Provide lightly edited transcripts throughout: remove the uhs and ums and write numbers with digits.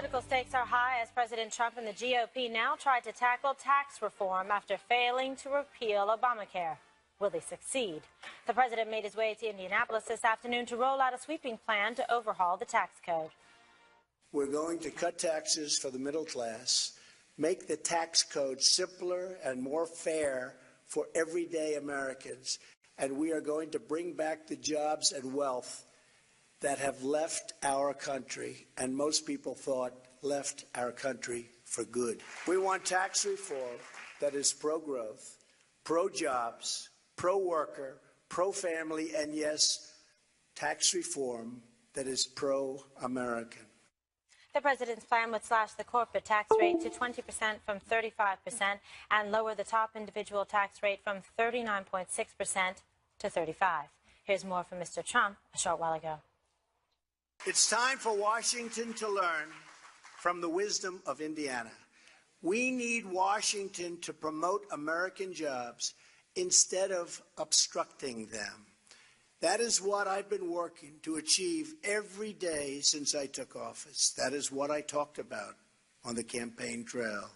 Political stakes are high as President Trump and the GOP now try to tackle tax reform after failing to repeal Obamacare. Will they succeed? The president made his way to Indianapolis this afternoon to roll out a sweeping plan to overhaul the tax code. We're going to cut taxes for the middle class, make the tax code simpler and more fair for everyday Americans, and we are going to bring back the jobs and wealth that have left our country, and most people thought left our country for good. We want tax reform that is pro-growth, pro-jobs, pro-worker, pro-family, and yes, tax reform that is pro-American. The president's plan would slash the corporate tax rate to 20% from 35% and lower the top individual tax rate from 39.6% to 35%. Here's more from Mr. Trump a short while ago. It's time for Washington to learn from the wisdom of Indiana. We need Washington to promote American jobs instead of obstructing them. That is what I've been working to achieve every day since I took office. That is what I talked about on the campaign trail.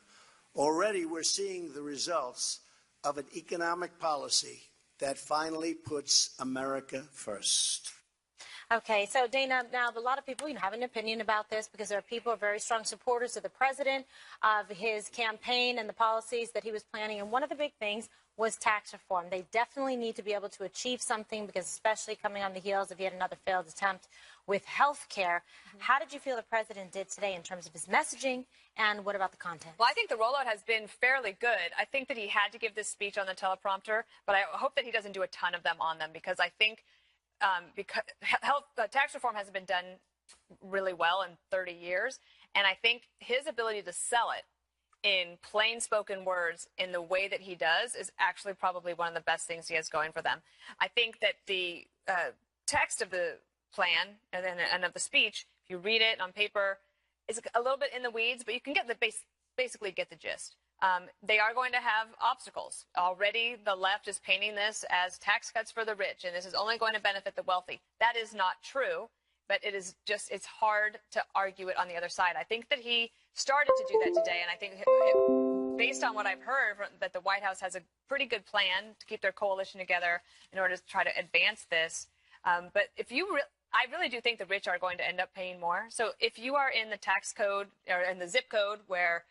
Already we're seeing the results of an economic policy that finally puts America first. Okay, so Dana, now a lot of people have an opinion about this because there are people who are very strong supporters of the president, of his campaign and the policies that he was planning. And one of the big things was tax reform. They definitely need to be able to achieve something because especially coming on the heels of yet another failed attempt with health care. How did you feel the president did today in terms of his messaging, and what about the content? Well, I think the rollout has been fairly good. I think that he had to give this speech on the teleprompter, but I hope that he doesn't do a ton of them on them because I think because tax reform hasn't been done really well in 30 years. And I think his ability to sell it in plain spoken words in the way that he does is actually probably one of the best things he has going for them. I think that the text of the plan and of the speech, if you read it on paper, is a little bit in the weeds, but you can get basically get the gist. They are going to have obstacles. Already the left is painting this as tax cuts for the rich, and this is only going to benefit the wealthy. That is not true, but it's hard to argue it on the other side. I think that he started to do that today, and I think based on what I've heard, that the White House has a pretty good plan to keep their coalition together in order to try to advance this. But I really do think the rich are going to end up paying more. So if you are in the tax code or in the zip code where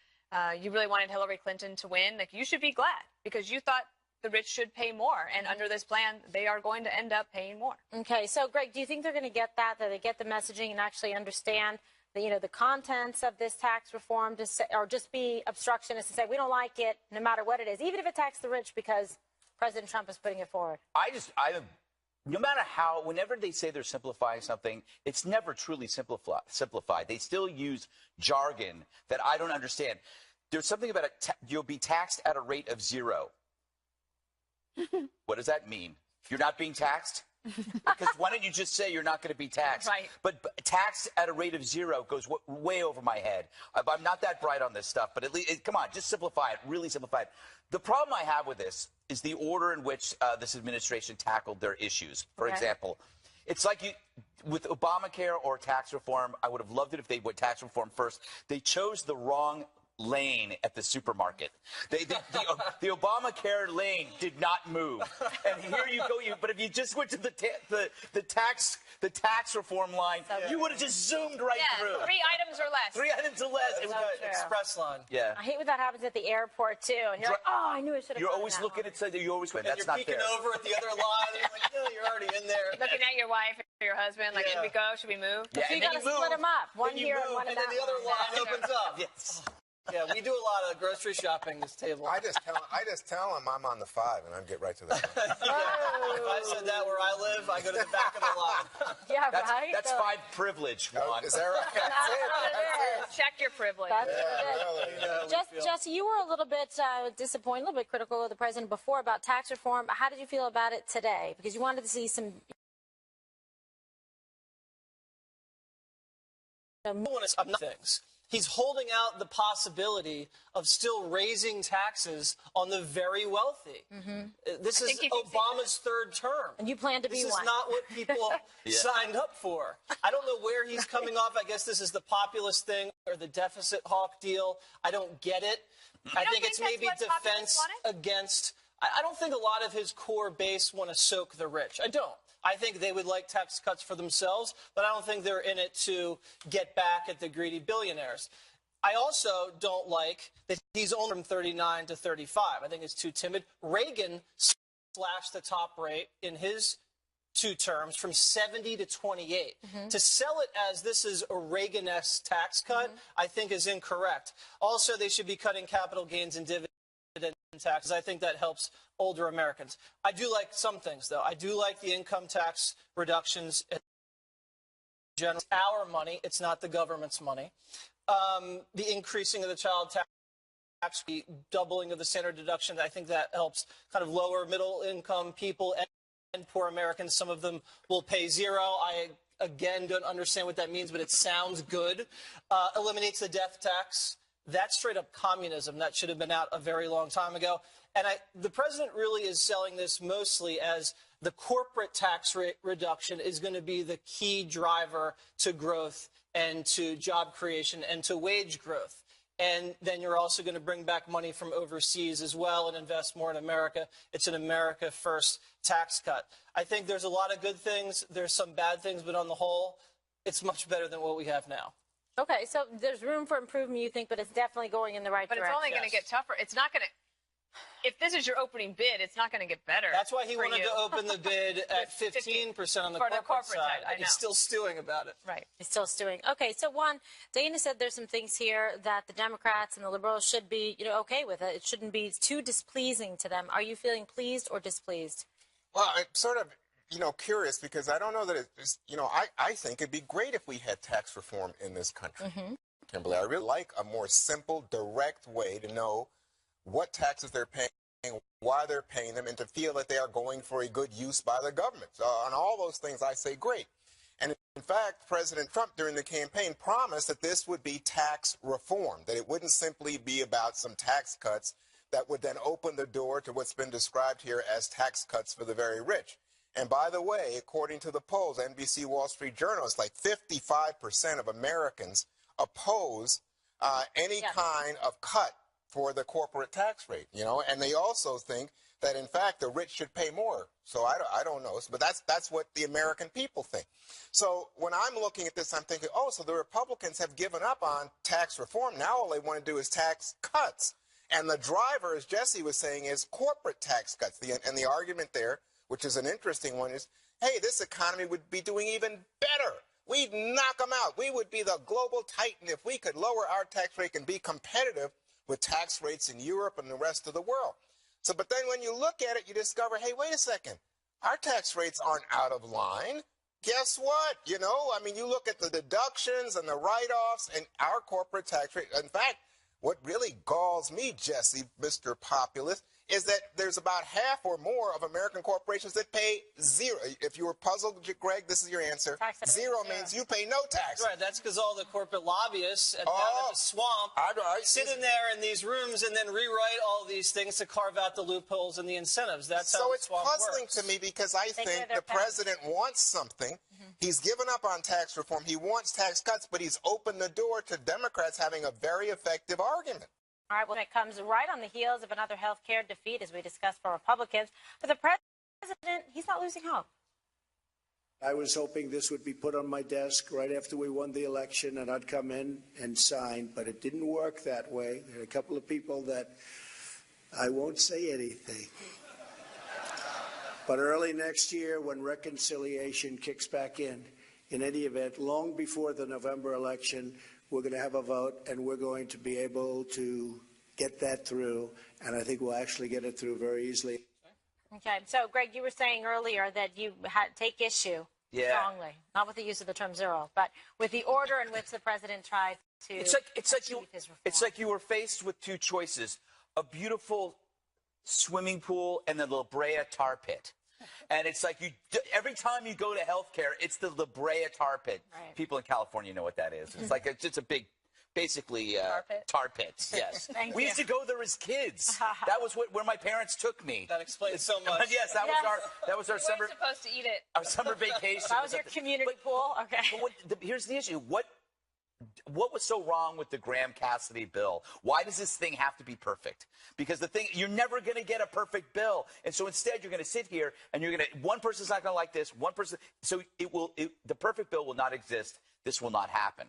you really wanted Hillary Clinton to win, like, you should be glad because you thought the rich should pay more. And under this plan, they are going to end up paying more. Okay. So, Greg, do you think they're going to get that they get the messaging and actually understand the contents of this tax reform, or just be obstructionists and say, we don't like it no matter what it is, even if it attacks the rich because President Trump is putting it forward? No matter how, whenever they say they're simplifying something, it's never truly simplified. They still use jargon that I don't understand. There's something about you'll be taxed at a rate of 0. What does that mean? You're not being taxed? Because why don't you just say you're not going to be taxed? Right. But taxed at a rate of 0 goes way over my head. I'm not that bright on this stuff, but at least, come on, just simplify it, really simplify it. The problem I have with this is the order in which this administration tackled their issues. For example, it's like with Obamacare or tax reform, I would have loved it if they would tax reform first. They chose the wrong lane at the supermarket. The Obamacare lane did not move, and here you go. But if you just went to the tax reform line, you would have just zoomed right through. 3 items or less. 3 items or less. It was an express line. Yeah. I hate when that happens at the airport too, and you're like, oh, I knew I should have. You're always looking at something. You always go, that's not there. You're peeking over at the other line. And you're like, no, you're already in there. Looking at your wife or your husband, like, should we go? Should we move? Yeah, so you got to split them up. One here and one in that. And then the other line opens up. Yes. Yeah, we do a lot of grocery shopping this table. I just tell them I'm on the 5, and I get right to the front. If I said that where I live, I go to the back of the line. Yeah, right? That's 5 privilege, Juan. Is that right? That's it. Check your privilege. That's Jesse, you were a little bit disappointed, a little bit critical of the president before about tax reform. How did you feel about it today? Because you wanted to see some... I'm not things. he's holding out the possibility of still raising taxes on the very wealthy. This is Obama's third term. And you plan to be one. This is not what people signed up for. I don't know where he's coming off. I guess this is the populist thing or the deficit hawk deal. I don't get it. I think it's maybe defense against. I don't think a lot of his core base want to soak the rich. I don't. I think they would like tax cuts for themselves, but I don't think they're in it to get back at the greedy billionaires. I also don't like that he's only from 39 to 35. I think it's too timid. Reagan slashed the top rate in his 2 terms from 70 to 28. To sell it as this is a Reagan-esque tax cut, I think is incorrect. Also, they should be cutting capital gains and dividend taxes. I think that helps older Americans. I do like some things, though. I do like the income tax reductions. It's our money. It's not the government's money. The increasing of the child tax, the doubling of the standard deduction, I think that helps kind of lower middle-income people and poor Americans. Some of them will pay 0. I, again, don't understand what that means, but it sounds good. Eliminates the death tax. That's straight up communism. That should have been out a very long time ago. And the president really is selling this mostly as the corporate tax rate reduction is going to be the key driver to growth and to job creation and to wage growth. And then you're also going to bring back money from overseas as well and invest more in America. It's an America first tax cut. I think there's a lot of good things. There's some bad things, but on the whole, it's much better than what we have now. Okay, so there's room for improvement, you think, but it's definitely going in the right direction. But it's only going to get tougher. It's not going to. If this is your opening bid, it's not going to get better. That's why he wanted to open the bid at 15% on the corporate side. He's still stewing about it. Right. He's still stewing. Okay, so Juan, Dana said there's some things here that the Democrats and the liberals should be, okay with it. It shouldn't be too displeasing to them. Are you feeling pleased or displeased? Well, I'm sort of, curious because I don't know that it's, I think it'd be great if we had tax reform in this country. Kimberly, I really like a more simple, direct way to know what taxes they're paying, why they're paying them, and to feel that they are going for a good use by the government. So on all those things, I say great. And in fact, President Trump during the campaign promised that this would be tax reform, that it wouldn't simply be about some tax cuts that would then open the door to what's been described here as tax cuts for the very rich. And by the way, according to the polls, NBC Wall Street Journal, it's like 55% of Americans oppose any kind of cut for the corporate tax rate, and they also think that, in fact, the rich should pay more. So I don't know, but that's what the American people think. So when I'm looking at this, I'm thinking, oh, so the Republicans have given up on tax reform. Now all they want to do is tax cuts. And the driver, as Jesse was saying, is corporate tax cuts. And the argument there, which is an interesting one, is, hey, this economy would be doing even better. We'd knock them out. We would be the global titan if we could lower our tax rate and be competitive with tax rates in Europe and the rest of the world. So, but then when you look at it, you discover, hey, wait a second. Our tax rates aren't out of line. Guess what? You look at the deductions and the write-offs and our corporate tax rate. In fact, what really galls me, Jesse, Mr. Populist, is that there's about half or more of American corporations that pay 0. If you were puzzled, Greg, this is your answer. 0 means you pay no tax. Right, that's because all the corporate lobbyists down at the swamp sit in there in these rooms and then rewrite all these things to carve out the loopholes and the incentives. That's how the swamp works. So it's puzzling to me because I think the president wants something. He's given up on tax reform. He wants tax cuts, but he's opened the door to Democrats having a very effective argument. All right, well, it comes right on the heels of another health care defeat, as we discussed, for Republicans. But the president, he's not losing hope. I was hoping this would be put on my desk right after we won the election, and I'd come in and sign, but it didn't work that way. There are a couple of people that I won't say anything. But early next year, when reconciliation kicks back in any event, long before the November election, we're going to have a vote, and we're going to be able to get that through, and I think we'll actually get it through very easily. Okay, so Greg, you were saying earlier that you take issue strongly, not with the use of the term 0, but with the order in which the president tried to achieve his reform. It's like you were faced with 2 choices: a beautiful swimming pool and the La Brea tar pit. And it's like every time you go to healthcare, it's the La Brea tar pit. Right. People in California know what that is. It's like it's a big basically tar pits. Yes. Thank We you. used to go there as kids. That was where my parents took me. That explains so much. But yes, that was our You summer. weren't supposed to eat it. Our summer vacation. That was your community pool? Okay. But here's the issue. What was so wrong with the Graham-Cassidy bill? Why does this thing have to be perfect? Because you're never going to get a perfect bill. And so instead, you're going to sit here and one person's not going to like this, one person. So the perfect bill will not exist. This will not happen.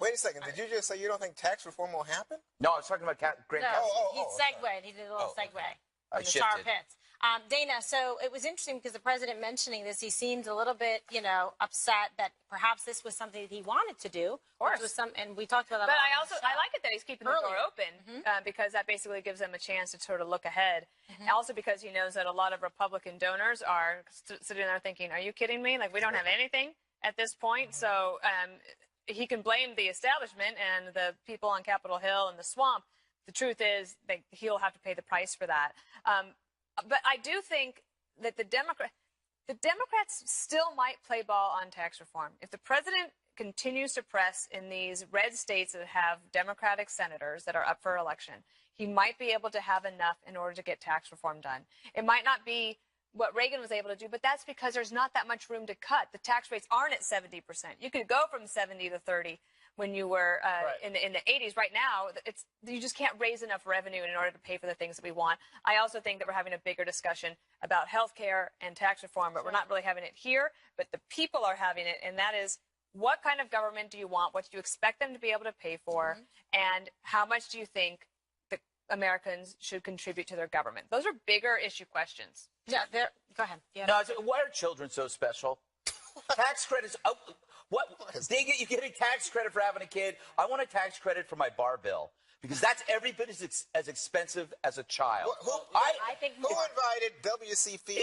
Wait a second. Did you just say you don't think tax reform will happen? No, I was talking about Graham-Cassidy. He segued. He did a little segue. I The tar shifted. pits. Dana, so it was interesting because the president mentioning this, he seemed a little bit, upset that perhaps this was something that he wanted to do. Of course. And we talked about that. But I I like it that he's keeping the door open because that basically gives them a chance to sort of look ahead. Also because he knows that a lot of Republican donors are sitting there thinking, are you kidding me? Like, we don't have anything at this point. So he can blame the establishment and the people on Capitol Hill and the swamp. The truth is that he'll have to pay the price for that. But I do think that the Democrats still might play ball on tax reform. If the president continues to press in these red states that have Democratic senators that are up for election, he might be able to have enough in order to get tax reform done. It might not be what Reagan was able to do, but that's because there's not that much room to cut. The tax rates aren't at 70%. You could go from 70 to 30 when you were in the 80s. Right now, you just can't raise enough revenue in order to pay for the things that we want. I also think that we're having a bigger discussion about health care and tax reform, but we're not really having it here. But the people are having it, and that is, what kind of government do you want? What do you expect them to be able to pay for? And how much do you think that Americans should contribute to their government? Those are bigger issue questions. Yeah, go ahead. Yeah. No, why are children so special? Tax credits. You get a tax credit for having a kid. I want a tax credit for my bar bill because that's every bit as expensive as a child. I think who invited W.C. Fields?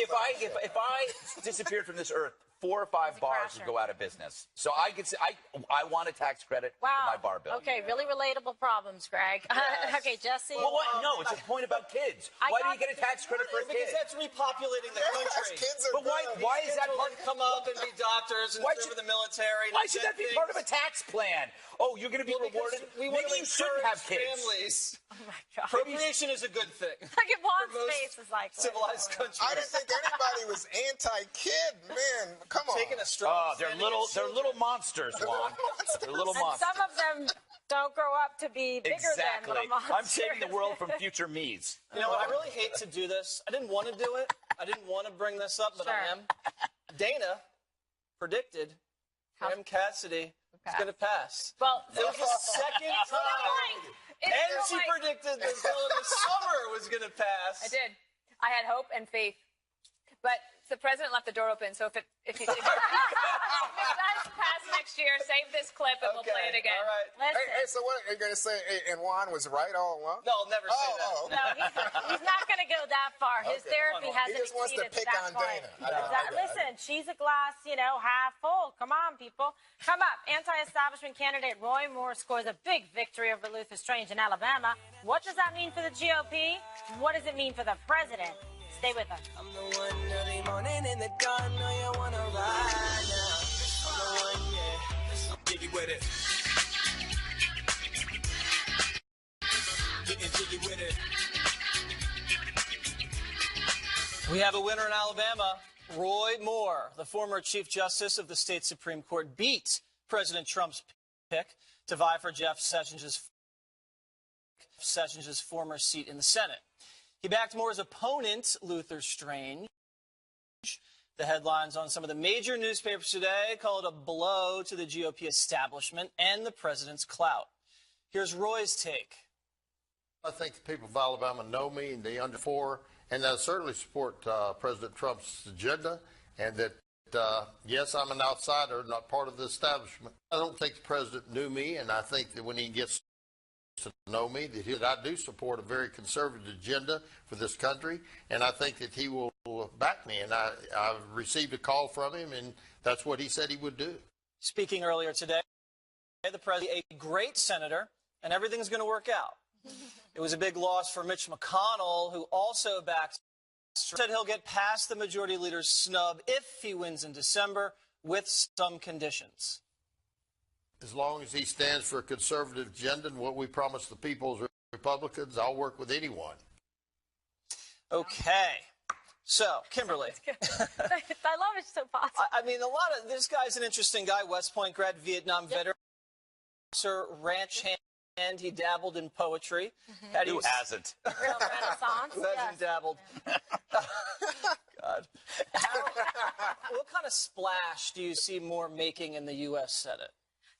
If I disappeared from this earth, 4 or 5 bars would go out of business. So I want a tax credit for my bar bill. Okay, really relatable problems, Greg. Okay, Jesse. Well, what? No, it's a point about kids. Why do you get a tax credit for a kid? Because that's repopulating the country. Kids are But why is that part? Come up and be doctors and serve in the military. Why should that be part of a tax plan? Oh, you're going to be rewarded. Maybe you shouldn't have kids. Families. Oh my God. Procreation is a good thing. Look at Juan's For most face is like civilized countries. I didn't think anybody was anti-kid, man. Come on. Taking a strong Oh, they're little monsters, Juan. They're little And monsters. some of them don't grow up to be bigger than little monsters. I'm saving the world from future me's. You know what? I really hate to do this. I didn't want to do it. I didn't want to bring this up, but I am. Dana predicted Graham-Cassidy is going to pass. Well, It was the second time. And she predicted the bill in the summer was going to pass. I did. I had hope and faith. But the president left the door open, so if it does pass next year, save this clip and we'll play it again. All right. listen. Hey, so what are you going to say? And Juan was right all along? No, I'll never say that. No, he's not going to go that far. His therapy hasn't He just wants to exceeded pick that on point. Dana. Listen, she's a glass, half full. Come on, people. Come up. Anti-establishment candidate Roy Moore scores a big victory over Luther Strange in Alabama. What does that mean for the GOP? What does it mean for the president? Stay with us. I'm the one early morning in the dark. Know you wanna ride now. I'm the one, yeah. Jiggy with it. Getting jiggy with it. We have a winner in Alabama. Roy Moore, the former Chief Justice of the state Supreme Court, beat President Trump's pick to vie for Jeff Sessions' former seat in the Senate. He backed Moore's opponent, Luther Strange. The headlines on some of the major newspapers today call it a blow to the GOP establishment and the president's clout. Here's Roy's take. I think the people of Alabama know me and they understand, and they certainly support President Trump's agenda, and that, yes, I'm an outsider, not part of the establishment. I don't think the president knew me, and I think that when he gets to know me, that I do support a very conservative agenda for this country, and I think that he will back me. And I've received a call from him, and that's what he said he would do. Speaking earlier today, the president, a great senator, and everything's going to work out. It was a big loss for Mitch McConnell, who also backed, said he'll get past the majority leader's snub if he wins in December with some conditions. As long as he stands for a conservative agenda and what we promise the people as Republicans, I'll work with anyone. Okay. So, Kimberly. I love it so positive. I mean, this guy's an interesting guy, West Point grad, Vietnam veteran, ranch hand. He dabbled in poetry. Who hasn't? Real Renaissance. Who hasn't dabbled? God. What kind of splash do you see Moore making in the U.S. Senate?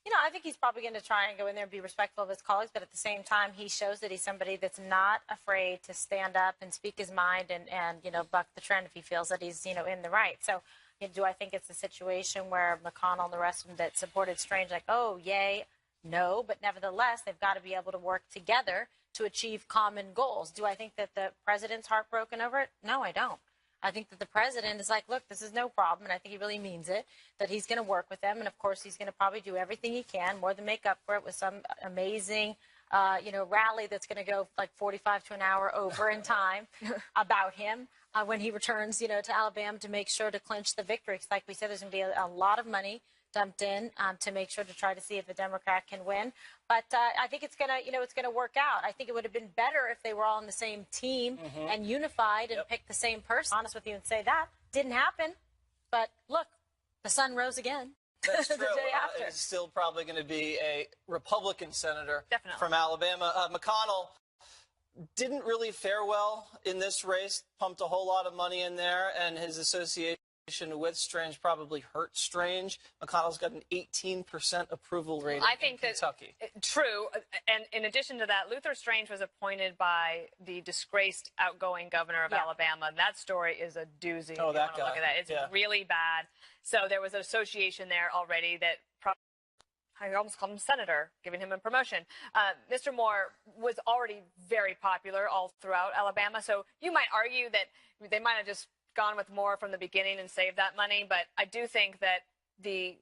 You know, I think he's probably going to try and go in there and be respectful of his colleagues, but at the same time, he shows that he's somebody that's not afraid to stand up and speak his mind and you know, buck the trend if he feels that he's, you know, in the right. So, you know, do I think it's a situation where McConnell and the rest of them that supported Strange, like, oh, yay, no, but nevertheless, they've got to be able to work together to achieve common goals. Do I think that the president's heartbroken over it? No, I don't. I think that the president is like, look, this is no problem, and I think he really means it, that he's going to work with them, and of course he's going to probably do everything he can, more than make up for it with some amazing, you know, rally that's going to go like 45 to an hour over in time about him when he returns, you know, to Alabama to make sure to clinch the victory. Like we said, there's going to be a lot of money dumped in to make sure to try to see if a Democrat can win. But I think it's gonna, you know, it's gonna work out. I think it would have been better if they were all on the same team and unified and picked the same person. Honest with you, and say that didn't happen. But look, the sun rose again. That's true. The day after. It's still probably going to be a Republican senator Definitely. from Alabama. McConnell didn't really fare well in this race. Pumped a whole lot of money in there, and his association with Strange probably hurt Strange. McConnell's got an 18% approval rating in Kentucky. True. And in addition to that, Luther Strange was appointed by the disgraced outgoing governor of Alabama. And that story is a doozy. Oh, that guy. Look at that. It's really bad. So there was an association there already that I almost called him senator, giving him a promotion. Mr. Moore was already very popular all throughout Alabama. So you might argue that they might have just gone with Moore from the beginning and saved that money. But I do think that the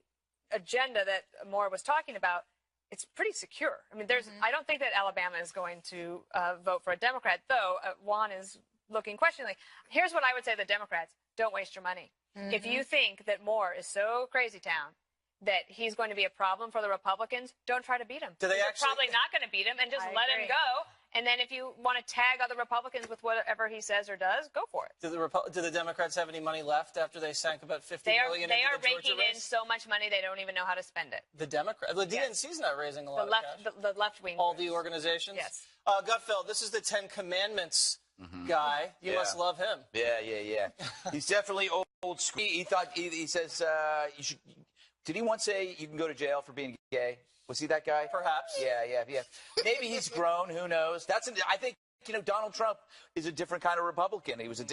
agenda that Moore was talking about, it's pretty secure. I mean, I don't think that Alabama is going to vote for a Democrat, though Juan is looking questioningly. Here's what I would say to the Democrats. Don't waste your money. If you think that Moore is so crazy town that he's going to be a problem for the Republicans, don't try to beat him. Do they You're probably not going to beat him, and just let him go. And then if you want to tag other Republicans with whatever he says or does, go for it. Do the Democrats have any money left after they sank about $50 million They are into the Georgia raking in race? so much money they don't even know how to spend it. The DNC's not raising a lot of cash. The left wing. All the organizations? Yes. Gutfeld, this is the Ten Commandments guy. You must love him. Yeah. He's definitely old school. He says, you should. Did he once say you can go to jail for being gay? Was he that guy? Perhaps. Yeah. Maybe he's grown. Who knows? I think, you know, Donald Trump is a different kind of Republican. He was,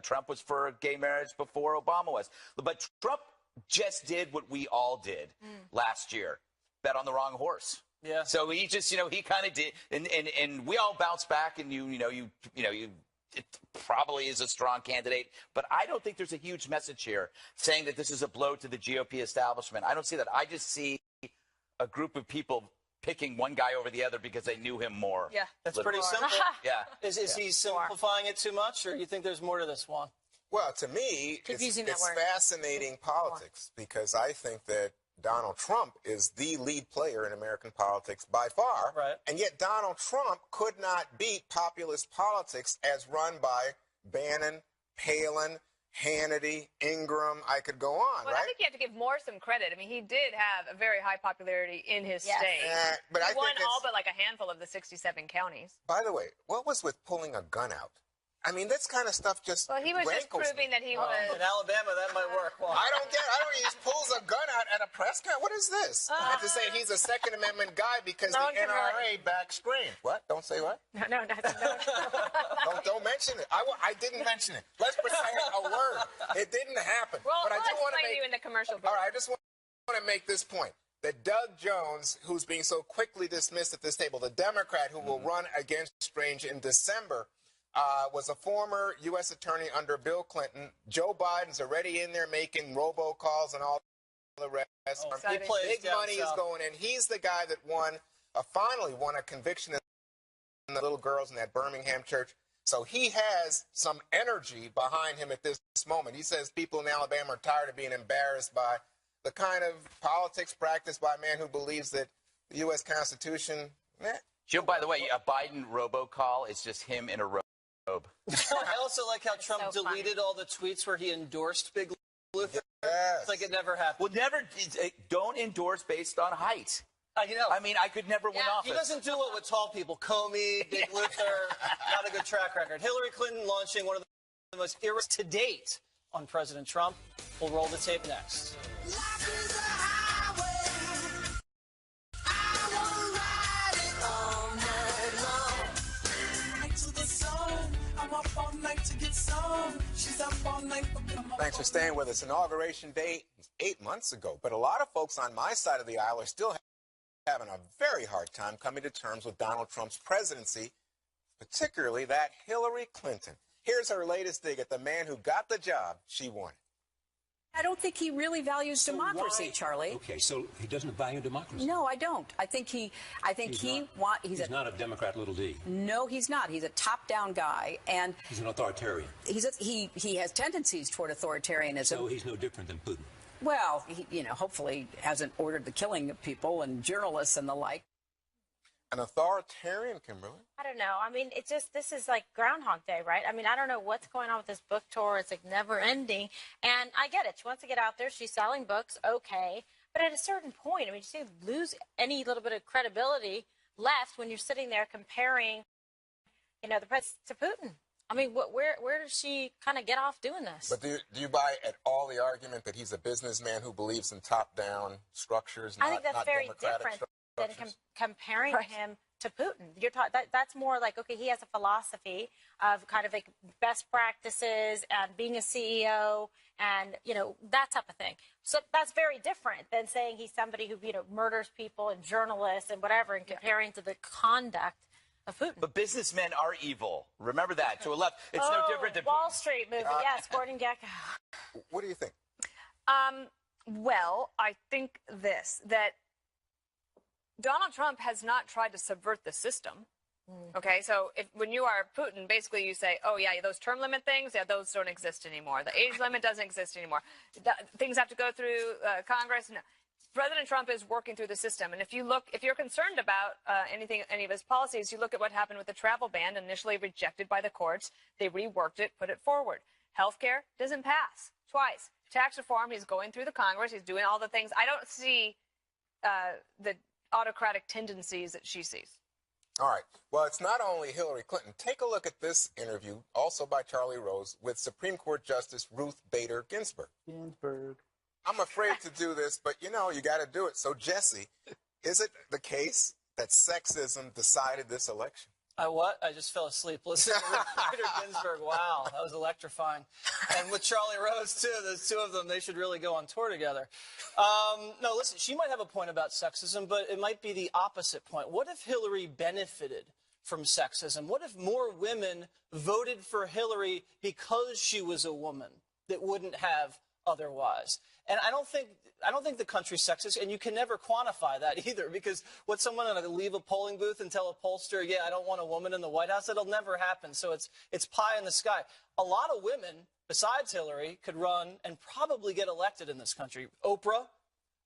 Trump was for gay marriage before Obama was. But Trump just did what we all did last year. Bet on the wrong horse. Yeah. So he just, he kind of did, and we all bounced back, and it probably is a strong candidate, but I don't think there's a huge message here saying that this is a blow to the GOP establishment. I don't see that. I just see a group of people picking one guy over the other because they knew him more. Yeah, that's pretty simple. Yeah. Is he simplifying it too much, or do you think there's more to this one? Well, to me, it's fascinating politics because I think that Donald Trump is the lead player in American politics by far. Right. And yet Donald Trump could not beat populist politics as run by Bannon, Palin, Hannity, Ingram. I could go on, right? I think you have to give Moore some credit. I mean, he did have a very high popularity in his state. But he won all but like a handful of the 67 counties. By the way, what was with pulling a gun out? I mean, this kind of stuff just he was just proving that he was... In Alabama, that might work. Well, I don't he just pulls a gun out at a press conference. What is this? And to say he's a Second Amendment guy because the NRA backs Strange. What? Don't say what? No. Don't mention it. I didn't mention it. Let's pretend a word. It didn't happen. Well, but I do want to make you in the commercial break. All right, I just want to make this point. That Doug Jones, who's being so quickly dismissed at this table, the Democrat who will run against Strange in December, was a former U.S. attorney under Bill Clinton. Joe Biden's already in there making robocalls and all the rest. Big money is going in. He's the guy that finally won a conviction in the little girls in that Birmingham church. So he has some energy behind him at this moment. He says people in Alabama are tired of being embarrassed by the kind of politics practiced by a man who believes that the U.S. Constitution, Joe, by the way, a Biden robocall is just him in a robe. I also like how Trump deleted all the tweets where he endorsed Big Luther. Yes. It's like it never happened. Well, don't endorse based on height. You know, I mean, I could never win office. He doesn't do it with tall people. Comey, Big Luther, not a good track record. Hillary Clinton launching one of the most to date on President Trump. We'll roll the tape next. Thanks for staying with us. Inauguration Day was 8 months ago, but a lot of folks on my side of the aisle are still having a very hard time coming to terms with Donald Trump's presidency, particularly that Hillary Clinton. Here's her latest dig at the man who got the job she wanted. I don't think he really values democracy, Charlie. Okay, so he doesn't value democracy. No, I don't. I think he's not a Democrat, little d. No, he's not. He's a top-down guy, and he's an authoritarian. He has tendencies toward authoritarianism. So he's no different than Putin. Well, he, hopefully hasn't ordered the killing of people and journalists and the like. An authoritarian, Kimberly? I don't know. I mean, this is like Groundhog Day, right? I mean, I don't know what's going on with this book tour. It's like never ending. And I get it. She wants to get out there. She's selling books. Okay. But at a certain point, I mean, you lose any little bit of credibility left when you're sitting there comparing, the president to Putin. I mean, where does she kind of get off doing this? But do you buy at all the argument that he's a businessman who believes in top-down structures, I think that's very different than comparing him to Putin. That's more like, okay, he has a philosophy of kind of like best practices and being a CEO and, that type of thing. So that's very different than saying he's somebody who, murders people and journalists and whatever and comparing to the conduct of Putin. But businessmen are evil. Remember that. To a left, it's no different than Wall Putin. Street movie. Yeah, Sporting Gecko. What do you think? Well, I think that Donald Trump has not tried to subvert the system. Okay, so when you are Putin, basically you say, oh, yeah, those term limit things, those don't exist anymore. The age limit doesn't exist anymore. Things have to go through Congress. No. President Trump is working through the system. And if you're concerned about any of his policies, you look at what happened with the travel ban, initially rejected by the courts. They reworked it, put it forward. Healthcare doesn't pass twice. Tax reform, he's going through the Congress. He's doing all the things. I don't see the autocratic tendencies that she sees. All right. Well, it's not only Hillary Clinton. Take a look at this interview, also by Charlie Rose, with Supreme Court Justice Ruth Bader Ginsburg. I'm afraid to do this, but you got to do it. So, Jesse, is it the case that sexism decided this election? I just fell asleep listening to Ruth Bader Ginsburg. Wow, that was electrifying. And with Charlie Rose, too, there's two of them. They should really go on tour together. No, listen, she might have a point about sexism, but it might be the opposite point. What if Hillary benefited from sexism? What if more women voted for Hillary because she was a woman that wouldn't have otherwise? And I don't think the country's sexist, and you can never quantify that either, because would someone leave a polling booth and tell a pollster, yeah, I don't want a woman in the White House? That'll never happen. So it's pie in the sky. A lot of women, besides Hillary, could run and probably get elected in this country. Oprah,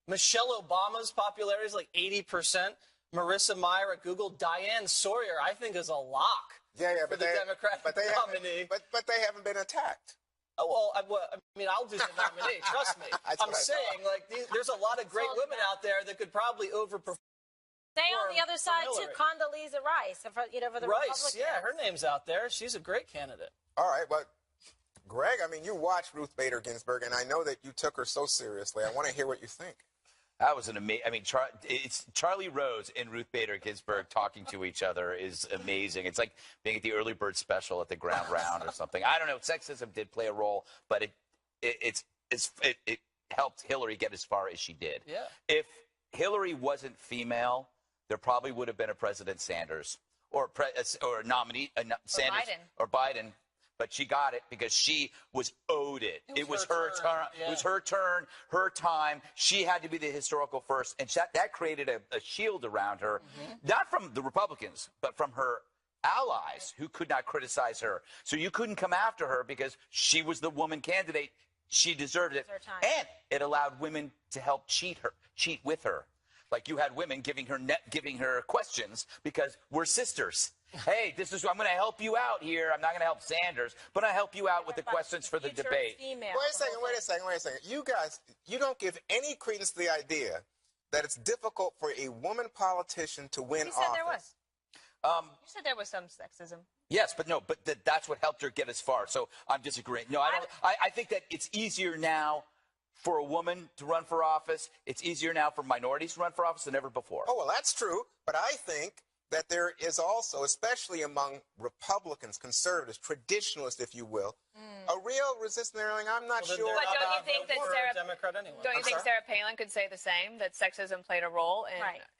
Michelle Obama's popularity is like 80%. Marissa Mayer at Google, Diane Sawyer, I think, is a lock for the Democratic nominee. But they haven't been attacked. Oh, well, I mean, I'll do the nominee. Trust me. I'm saying, there's a lot of great women out there that could probably overperform. Stay on the other side, too. Condoleezza Rice, for the Republicans. Yeah, her name's out there. She's a great candidate. All right, but Greg, I mean, you watched Ruth Bader Ginsburg, and I know that you took her so seriously. I want to hear what you think. That was an amazing. I mean, it's Charlie Rose and Ruth Bader Ginsburg talking to each other is amazing. It's like being at the early bird special at the Ground Round or something. I don't know. Sexism did play a role, but it helped Hillary get as far as she did. Yeah. If Hillary wasn't female, there probably would have been a President Sanders or nominee Sanders or Biden. But she got it because she was owed it. It was her turn. Yeah. It was her turn, her time. She had to be the historical first. And that created a shield around her, not from the Republicans, but from her allies who could not criticize her. So you couldn't come after her because she was the woman candidate. She deserved it. And it allowed women to help cheat with her. Like you had women giving her questions because we're sisters. Hey, I'm going to help you out here. I'm not going to help Sanders, but I'll help you out with the questions for the debate. Wait a second. You guys, you don't give any credence to the idea that it's difficult for a woman politician to win office. You said there was. You said there was some sexism. Yes, but that's what helped her get as far. So I'm disagreeing. No, I think that it's easier now for a woman to run for office. It's easier now for minorities to run for office than ever before. Oh, well, that's true. But I think that there is also, especially among Republicans, conservatives, traditionalists, if you will, a real resistance. I'm not sure. But don't you think that Sarah, Democrat anyway. Don't you think Sarah Palin could say the same, that sexism played a role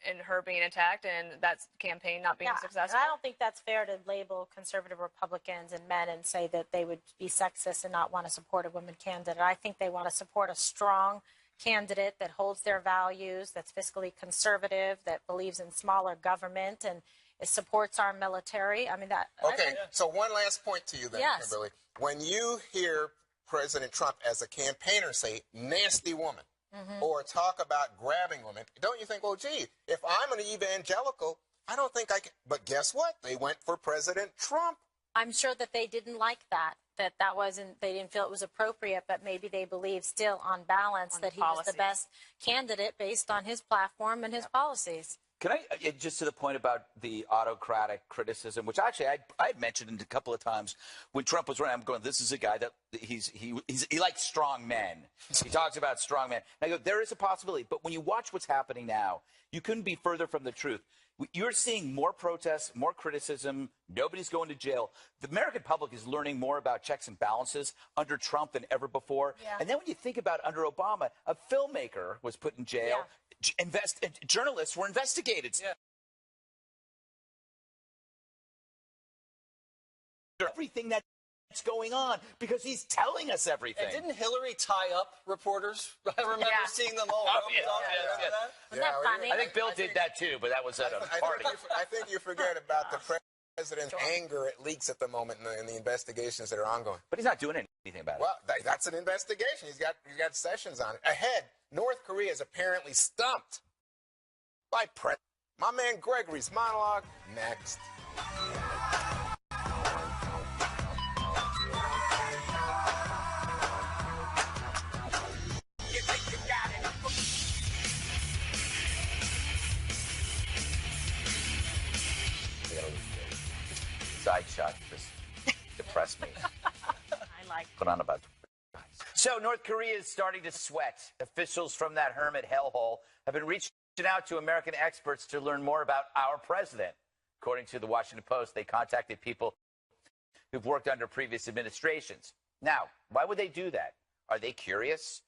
in her being attacked and that campaign not being successful? I don't think that's fair to label conservative Republicans and men and say that they would be sexist and not want to support a woman candidate. I think they want to support a strong candidate that holds their values, that's fiscally conservative, that believes in smaller government and supports our military. I mean, that. Okay, so one last point to you then, Kimberly. When you hear President Trump as a campaigner say, nasty woman, or talk about grabbing women, don't you think, well, gee, if I'm an evangelical, I don't think I can. But guess what? They went for President Trump. I'm sure that they didn't like that. That wasn't, they didn't feel it was appropriate, but maybe they believe still on balance that he was the best candidate based on his platform and his policies. Can I, just to the point about the autocratic criticism, which actually I had mentioned a couple of times when Trump was running, I'm going, this is a guy that he likes strong men. He talks about strong men. And I go, there is a possibility, but when you watch what's happening now, you couldn't be further from the truth. You're seeing more protests, more criticism. Nobody's going to jail. The American public is learning more about checks and balances under Trump than ever before. Yeah. And then when you think about under Obama, a filmmaker was put in jail. Yeah. Journalists were investigated. Yeah. Everything that's going on because he's telling us everything. And didn't Hillary tie up reporters? I remember seeing them all. Isn't that funny? I think Bill did that too, but that was at a party. I think you forget about the president's anger at leaks at the moment in the investigations that are ongoing. But he's not doing anything about it. Well, that's an investigation. He's got sessions on it. Ahead, North Korea is apparently stumped by my man Gregory's monologue next. Side shot just depressed me. I like put on about. So North Korea is starting to sweat. Officials from that hermit hellhole have been reaching out to American experts to learn more about our president. According to the Washington Post, they contacted people who've worked under previous administrations. Now, why would they do that? Are they curious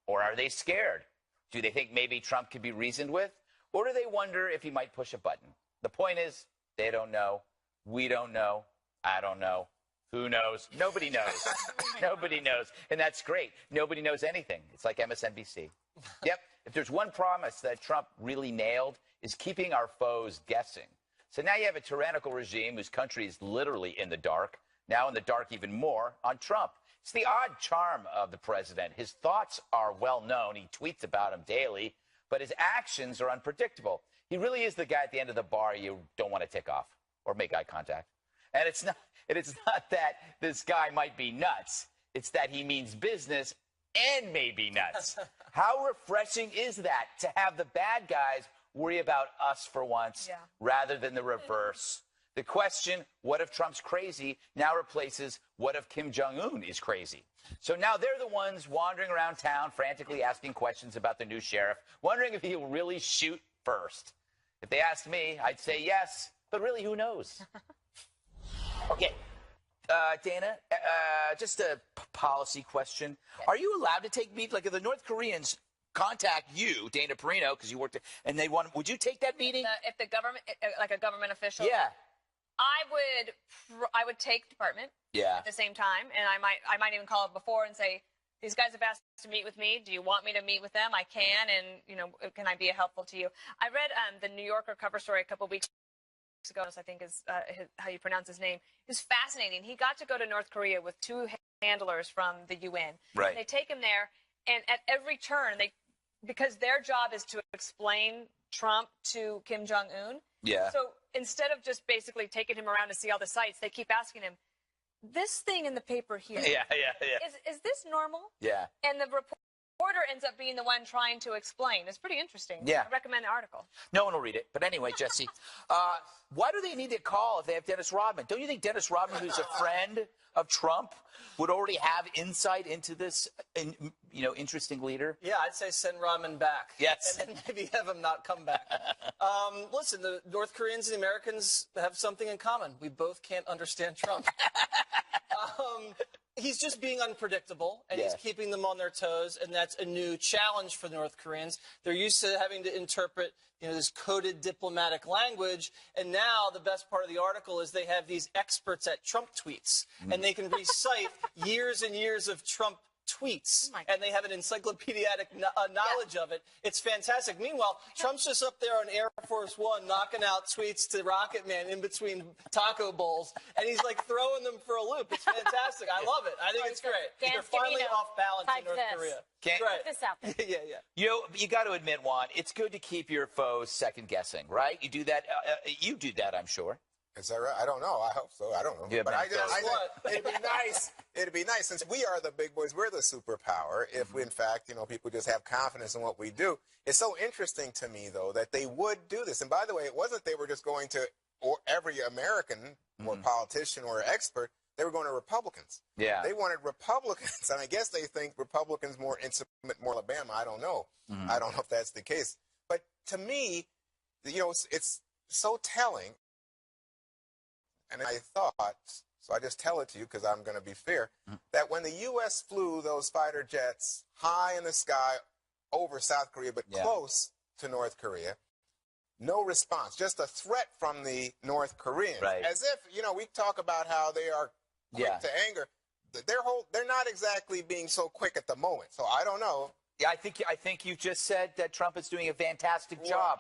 or are they scared? Do they think maybe Trump could be reasoned with? Or do they wonder if he might push a button? The point is, they don't know. We don't know. I don't know. Who knows? Nobody knows. Nobody knows. And that's great. Nobody knows anything. It's like MSNBC. Yep. If there's one promise that Trump really nailed, is keeping our foes guessing. So now you have a tyrannical regime whose country is literally in the dark, now in the dark even more, on Trump. It's the odd charm of the president. His thoughts are well known. He tweets about them daily, but his actions are unpredictable. He really is the guy at the end of the bar you don't want to tick off or make eye contact. And it's not that this guy might be nuts. It's that he means business and may be nuts. How refreshing is that to have the bad guys worry about us for once rather than the reverse? The question, what if Trump's crazy, now replaces what if Kim Jong-un is crazy? So now they're the ones wandering around town frantically asking questions about the new sheriff, wondering if he'll really shoot first. If they asked me, I'd say yes. But really, who knows? Okay, Dana, just a policy question. Are you allowed to take meetings? Like if the North Koreans contact you, Dana Perino, because you worked, and they want, would you take that meeting? If the government, like a government official? Yeah. I would take department at the same time, and I might even call up before and say, these guys have asked to meet with me. Do you want me to meet with them? I can, and, can I be helpful to you? I read the New Yorker cover story a couple weeks I think is how you pronounce his name, is fascinating. He got to go to North Korea with two handlers from the UN. Right. They take him there, and at every turn, because their job is to explain Trump to Kim Jong-un. Yeah. So instead of just basically taking him around to see all the sites, they keep asking him, this thing in the paper here. Yeah. Is this normal? Yeah. And the reporter ends up being the one trying to explain. It's pretty interesting. Yeah. I recommend the article. No one will read it. But anyway, Jesse, why do they need to call if they have Dennis Rodman? Don't you think Dennis Rodman, who's a friend of Trump, would already have insight into this, interesting leader? Yeah, I'd say send Rodman back. Yes. And then maybe have him not come back. Listen, the North Koreans and the Americans have something in common. We both can't understand Trump. He's just being unpredictable, and he's keeping them on their toes, and that's a new challenge for the North Koreans. They're used to having to interpret, this coded diplomatic language, and now the best part of the article is they have these experts at Trump tweets, and they can recite years and years of Trump tweets, and they have an encyclopedic knowledge of it. It's fantastic. Meanwhile, Trump's just up there on Air Force One knocking out tweets to Rocket Man in between taco bowls, and he's like throwing them for a loop. It's fantastic. I love it. I think it's great. They're finally off balance in North Korea. Right. This out there. Yeah. You got to admit, Juan, it's good to keep your foes second guessing, right? You do that. You do that, I'm sure. Is that right? I don't know. I hope so. I don't know. Yeah, but it'd be nice. It'd be nice, since we are the big boys, we're the superpower, if we, in fact, people just have confidence in what we do. It's so interesting to me, though, that they would do this. And by the way, it wasn't they were just going to every American or politician or expert. They were going to Republicans. Yeah. They wanted Republicans. And I guess they think Republicans more intimate, more Alabama. I don't know. I don't know if that's the case. But to me, it's so telling. And I thought, so I just tell it to you because I'm going to be fair, that when the U.S. flew those fighter jets high in the sky over South Korea, but close to North Korea, no response, just a threat from the North Koreans. Right. As if, we talk about how they are quick to anger. They're not exactly being so quick at the moment. So I don't know. Yeah, I think you just said that Trump is doing a fantastic job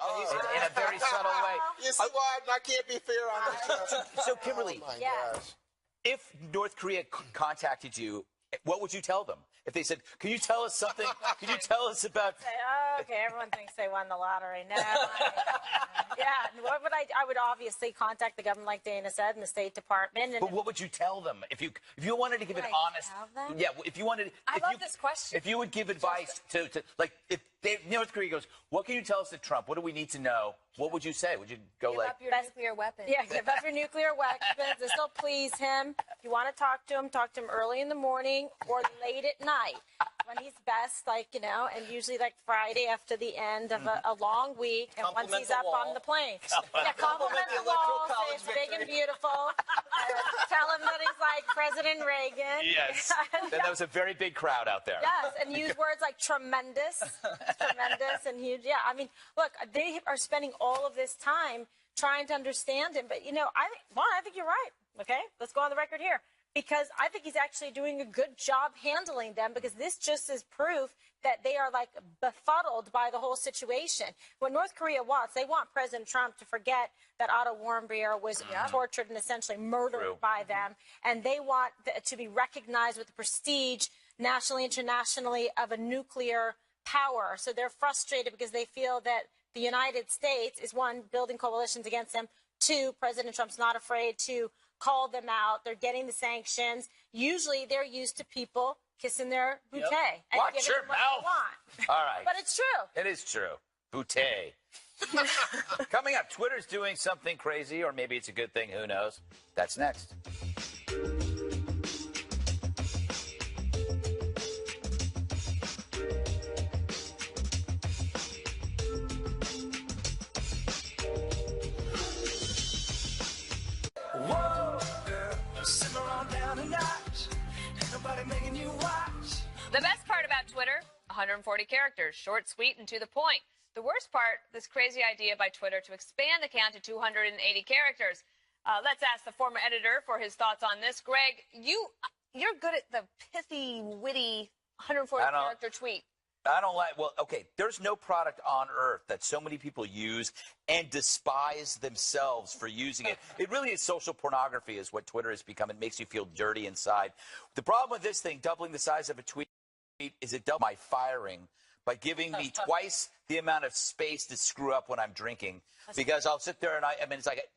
in a very subtle way. You see why I can't be fair on that? So, Kimberly, if North Korea contacted you, what would you tell them? If they said, can you tell us something? Can you tell us about... Okay, everyone thinks they won the lottery. No. What would I would obviously contact the government, like Dana said, and the State Department. And but what would you tell them if you wanted to give an honest? If you wanted. I love this question. If you would give advice to if North Korea goes, what can you tell us to Trump? What do we need to know? What would you say? Would you go give up your nuclear weapons? Yeah, give up your nuclear weapons. This will please him. If you want to talk to him early in the morning or late at night when he's best, and usually Friday after the end of a long week, and once he's up on the plane. Compliment the wall, say it's big and beautiful. Tell him that he's like President Reagan. Yes. That was a very big crowd out there. Yes, and use words like tremendous and huge. Yeah, I mean, look, they are spending all of this time trying to understand him. But, I think you're right. Okay, let's go on the record here. Because I think he's actually doing a good job handling them, because this just is proof that they are befuddled by the whole situation. What North Korea wants, they want President Trump to forget that Otto Warmbier was tortured and essentially murdered by them. And they want to be recognized with the prestige nationally, internationally of a nuclear power. So they're frustrated because they feel that the United States is, one, building coalitions against them. Two, President Trump's not afraid to call them out. They're getting the sanctions. Usually they're used to people kissing their bootay and Watch giving your them what mouth. they want. All right. But it's true. It is true. Bootay. Coming up, Twitter's doing something crazy, or maybe it's a good thing. Who knows? That's next. The best part about Twitter, 140 characters, short, sweet, and to the point. The worst part, this crazy idea by Twitter to expand the count to 280 characters. Let's ask the former editor for his thoughts on this. Greg, you're good at the pithy, witty 140 character tweet. I don't like, well, okay, there's no product on earth that so many people use and despise themselves for using it. It really is social pornography is what Twitter has become. It makes you feel dirty inside. The problem with this thing, doubling the size of a tweet, is it doubles my firing by giving me twice the amount of space to screw up when I'm drinking. Because I'll sit there and I mean, it's like,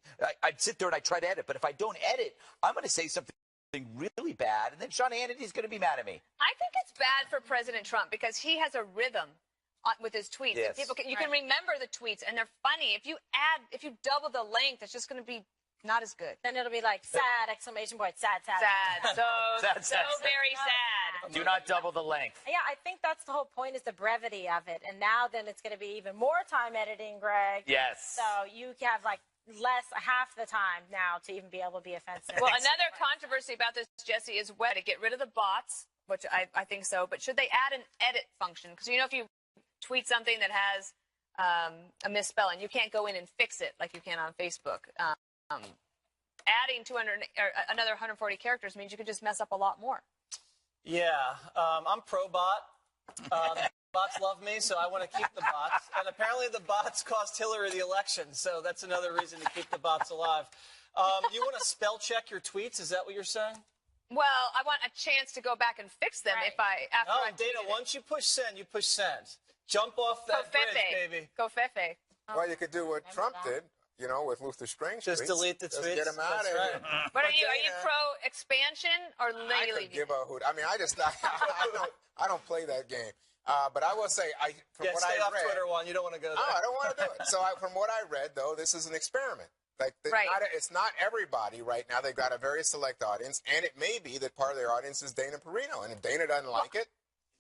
I'd sit there and I try to edit, but if I don't edit, I'm going to say something really bad, and then Sean Hannity's going to be mad at me. I think it's bad for President Trump because he has a rhythm with his tweets. Yes. People you can remember the tweets, and they're funny. If you double the length, it's just going to be not as good. Then it'll be like sad, exclamation point, sad, sad. Sad. Sad, sad. Very sad. Do not double the length. Yeah, I think that's the whole point is the brevity of it. And now then it's going to be even more time editing, Greg. Yes. So you have like half the time now to even be able to be offensive. Well, another controversy about this, Jesse, is whether to get rid of the bots, which I think so, but should they add an edit function? Because, if you tweet something that has a misspelling, you can't go in and fix it like you can on Facebook. Adding 200 or another 140 characters means you could just mess up a lot more. Yeah, I'm pro-bot. Bots love me, so I want to keep the bots. And apparently the bots cost Hillary the election, so that's another reason to keep the bots alive. You want to spell check your tweets? Is that what you're saying? Well, I want a chance to go back and fix them after I Dana, once you push send, you push send. Jump off that bridge, baby. Go Fefe. Well, you could do what Trump did, with Luther Strange. Just delete the tweets. Just get them out of here. But are you pro expansion or I could give a hoot. I mean, I don't play that game. But I will say, from what I read, stay off Twitter one. You don't want to go there. No, I don't want to do it. So from what I read, though, this is an experiment. Like, it's not everybody right now. They've got a very select audience, and it may be that part of their audience is Dana Perino, and if Dana doesn't like it,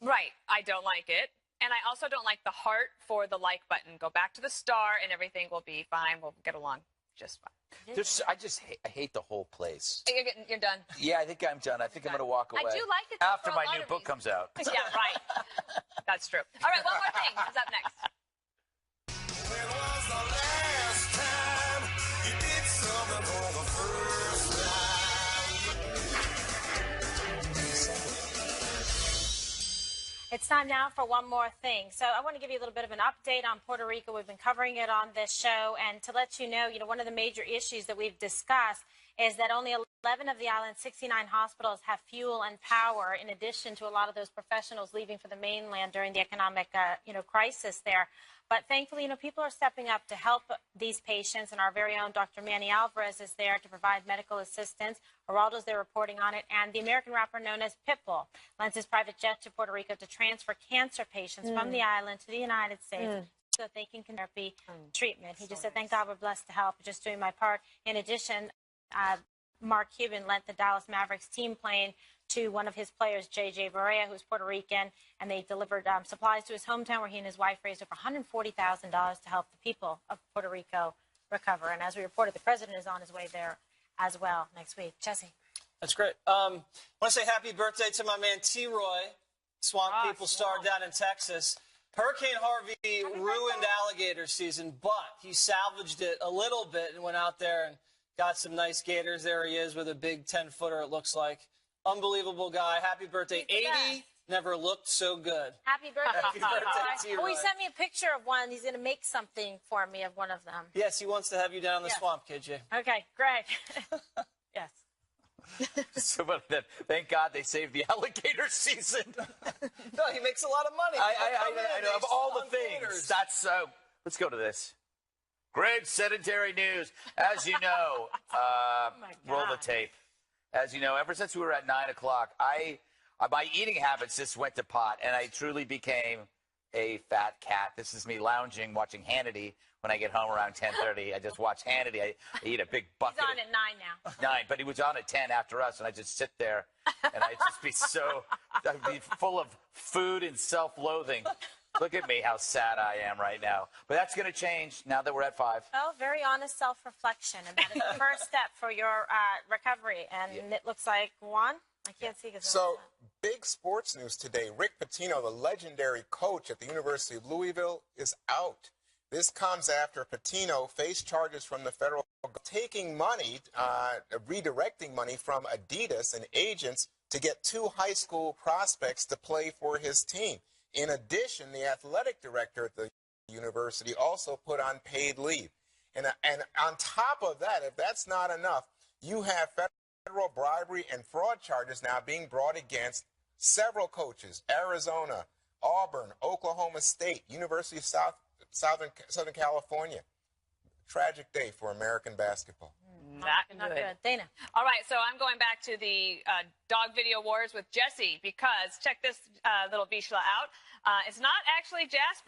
right, I don't like it, and I also don't like the heart for the like button. Go back to the star, and everything will be fine. We'll get along just fine. I hate the whole place. You're done. Yeah, I think I'm done. I think I'm going to walk away. I do like it after my new book comes out. Yeah, right. That's true. All right, one more thing is up next. When was the last time you did something for the first time? It's time now for one more thing. So I want to give you a little bit of an update on Puerto Rico. We've been covering it on this show. And to let you know, one of the major issues that we've discussed is that only 11 of the island's 69 hospitals have fuel and power, in addition to a lot of those professionals leaving for the mainland during the economic, crisis there. But thankfully, people are stepping up to help these patients, and our very own Dr. Manny Alvarez is there to provide medical assistance. Geraldo's there reporting on it, and the American rapper known as Pitbull lends his private jet to Puerto Rico to transfer cancer patients from the island to the United States so that they can get therapy treatment. He just said, thank God we're blessed to help, just doing my part. In addition, Mark Cuban lent the Dallas Mavericks team plane to one of his players, J.J. Barea, who's Puerto Rican, and they delivered supplies to his hometown where he and his wife raised over $140,000 to help the people of Puerto Rico recover. And as we reported, the president is on his way there as well next week. Jesse. That's great. I want to say happy birthday to my man T-Roy, Swamp People star down in Texas. Hurricane Harvey ruined alligator season, but he salvaged it a little bit and went out there and got some nice gators. There he is with a big 10-footer, it looks like. Unbelievable guy. Happy birthday. 80 never looked so good. Happy birthday. Happy birthday, T-Roy. Oh, he sent me a picture of one. He's going to make something for me of one of them. Yes, he wants to have you down in the swamp, KJ. Okay, Greg. Yes. Thank God they saved the alligator season. No, he makes a lot of money. I know. Of all the things, that's so. Let's go to this. Great sedentary news. As you know, roll the tape. As you know, ever since we were at 9 o'clock, my eating habits just went to pot, and I truly became a fat cat. This is me lounging, watching Hannity when I get home around 10:30. I just watch Hannity. I eat a big bucket. He's on at 9 now. 9, but he was on at 10 after us, and I just sit there, and I'd be full of food and self-loathing. Look at me, how sad I am right now. But that's going to change now that we're at 5. Well, very honest self-reflection, and that is the first step for your recovery. And it looks like one. I can't see. So, big sports news today. Rick Pitino, the legendary coach at the University of Louisville, is out. This comes after Pitino faced charges from the federal government taking money, redirecting money from Adidas and agents to get 2 high school prospects to play for his team. In addition, the athletic director at the university also put on paid leave. And on top of that, if that's not enough, you have federal bribery and fraud charges now being brought against several coaches: Arizona, Auburn, Oklahoma State, University of Southern California. Tragic day for American basketball. Not good. Dana. All right, so I'm going back to the dog video wars with Jesse, because check this little Vishla out. It's not actually Jasper.